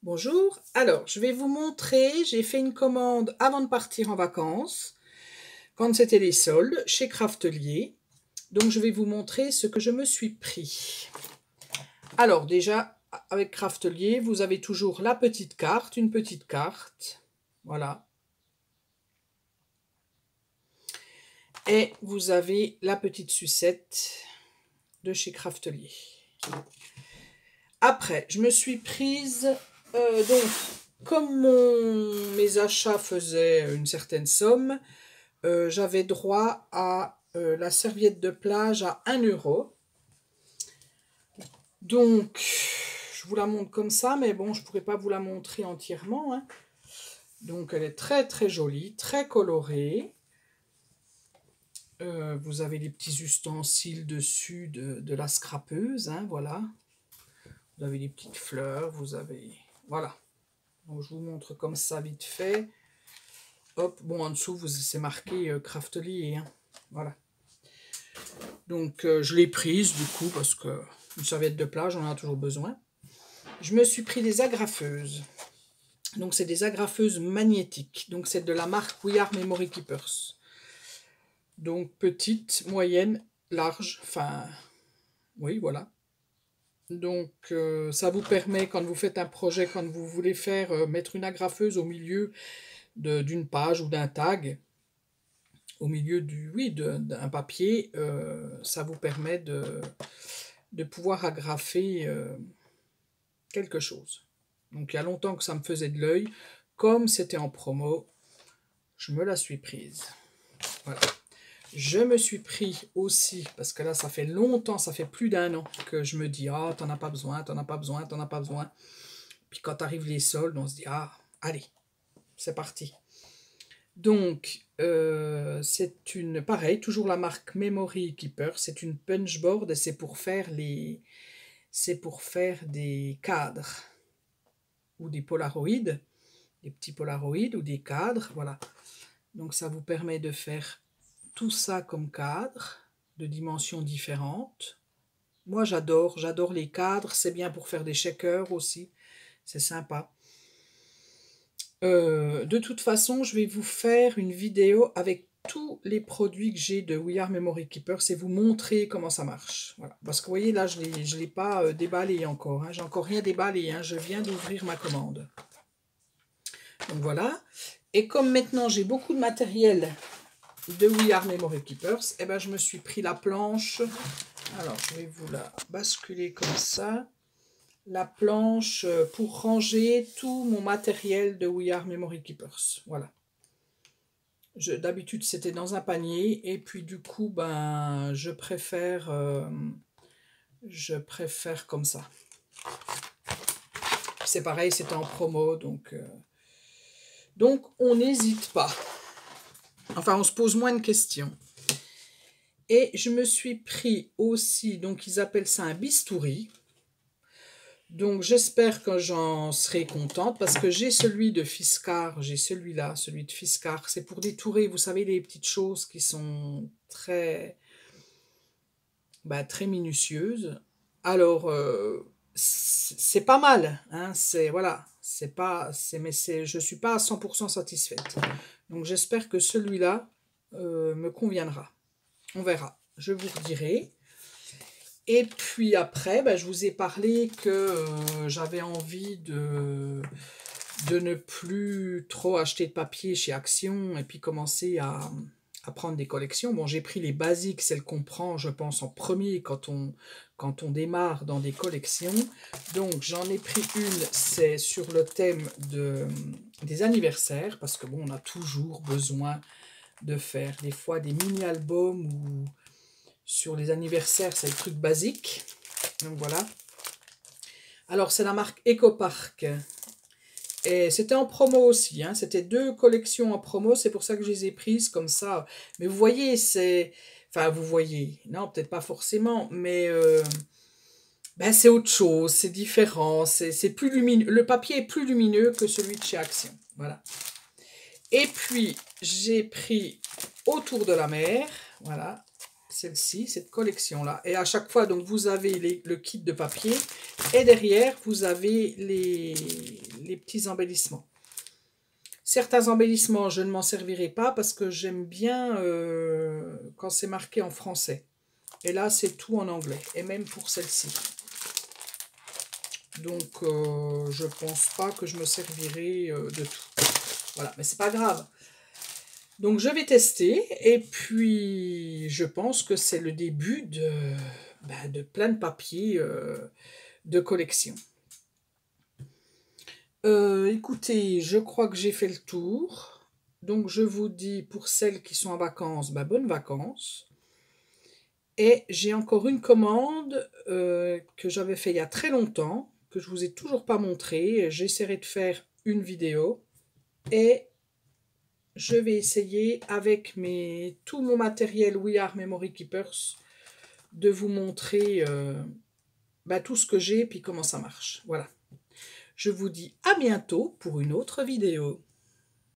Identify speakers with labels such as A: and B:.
A: Bonjour, alors je vais vous montrer, j'ai fait une commande avant de partir en vacances, quand c'était les soldes, chez Craftelier. Donc je vais vous montrer ce que je me suis pris. Alors déjà, avec Craftelier, vous avez toujours la petite carte, une petite carte, voilà. Et vous avez la petite sucette de chez Craftelier. Après, je me suis prise, donc, comme mes achats faisaient une certaine somme, j'avais droit à la serviette de plage à 1 €. Donc, je vous la montre comme ça, mais bon, je ne pourrais pas vous la montrer entièrement, hein. Donc, elle est très très jolie, très colorée. Vous avez les petits ustensiles dessus de la scrapeuse, hein, voilà. Vous avez les petites fleurs, vous avez... Voilà. Donc, je vous montre comme ça vite fait. Hop, bon, en dessous, c'est marqué Craftelier, hein. Voilà. Donc, je l'ai prise, du coup, parce que une serviette de plage, on en a toujours besoin. Je me suis pris des agrafeuses. Donc, c'est des agrafeuses magnétiques. Donc, c'est de la marque We Are Memory Keepers. Donc, petite, moyenne, large, enfin, oui, voilà. Donc, ça vous permet, quand vous faites un projet, quand vous voulez faire mettre une agrafeuse au milieu d'une page ou d'un tag, au milieu d'un papier, ça vous permet de pouvoir agrafer quelque chose. Donc il y a longtemps que ça me faisait de l'œil. Comme c'était en promo, je me la suis prise. Voilà. Je me suis pris aussi, parce que là ça fait longtemps, ça fait plus d'1 an que je me dis, ah, t'en as pas besoin, t'en as pas besoin, t'en as pas besoin. Puis quand arrivent les soldes, on se dit, ah, allez, c'est parti. Donc, c'est pareil, toujours la marque Memory Keeper, c'est une punchboard et c'est pour faire des cadres ou des polaroïdes, des petits polaroïdes ou des cadres, voilà. Donc ça vous permet de faire tout ça comme cadre, de dimensions différentes. Moi j'adore les cadres, c'est bien pour faire des shakers aussi, c'est sympa. De toute façon, je vais vous faire une vidéo avec tous les produits que j'ai de We Are Memory Keepers et vous montrer comment ça marche. Voilà. Parce que vous voyez, là, je ne l'ai pas déballé encore, hein. J'ai encore rien déballé, hein. Je viens d'ouvrir ma commande. Donc voilà. Et comme maintenant, j'ai beaucoup de matériel de We Are Memory Keepers, eh ben, je me suis pris la planche. Alors, je vais vous la basculer comme ça. La planche pour ranger tout mon matériel de We Are Memory Keepers. Voilà. D'habitude, c'était dans un panier. Et puis, du coup, ben, je préfère comme ça. C'est pareil, c'était en promo. Donc on n'hésite pas. Enfin, on se pose moins de questions. Et je me suis pris aussi, donc ils appellent ça un bistouri. Donc j'espère que j'en serai contente parce que j'ai celui de Fiskars, j'ai celui-là, celui de Fiskars. C'est pour détourer, vous savez, les petites choses qui sont très, très minutieuses. Alors, c'est pas mal, hein, voilà, je suis pas à 100% satisfaite. Donc j'espère que celui-là me conviendra. On verra, je vous dirai. Et puis après, je vous ai parlé que j'avais envie de ne plus trop acheter de papier chez Action et puis commencer à prendre des collections. Bon, j'ai pris les basiques, celles qu'on prend, je pense, en premier quand on démarre dans des collections. Donc, j'en ai pris une, c'est sur le thème des anniversaires, parce que bon, on a toujours besoin de faire des fois des mini-albums ou sur les anniversaires, c'est le truc basique. Donc voilà. Alors, c'est la marque EcoPark. Et c'était en promo aussi, hein. C'était 2 collections en promo, c'est pour ça que je les ai prises comme ça. Mais vous voyez, c'est... Enfin, vous voyez, non, peut-être pas forcément, mais c'est autre chose, c'est différent, c'est plus lumineux. Le papier est plus lumineux que celui de chez Action. Voilà. Et puis, j'ai pris Autour de la mer, voilà, celle-ci, cette collection-là. Et à chaque fois, donc, vous avez le kit de papier, et derrière, vous avez les petits embellissements. Certains embellissements, je ne m'en servirai pas parce que j'aime bien quand c'est marqué en français. Et là, c'est tout en anglais, et même pour celle-ci. Donc, je pense pas que je me servirai de tout. Voilà, mais c'est pas grave. Donc, je vais tester, et puis, je pense que c'est le début de plein de papiers de collection. Écoutez, je crois que j'ai fait le tour. Donc, je vous dis, pour celles qui sont en vacances, bonnes vacances. Et j'ai encore une commande que j'avais fait il y a très longtemps, que je vous ai toujours pas montré. J'essaierai de faire une vidéo. Et je vais essayer avec tout mon matériel We Are Memory Keepers de vous montrer tout ce que j'ai et puis comment ça marche. Voilà. Je vous dis à bientôt pour une autre vidéo.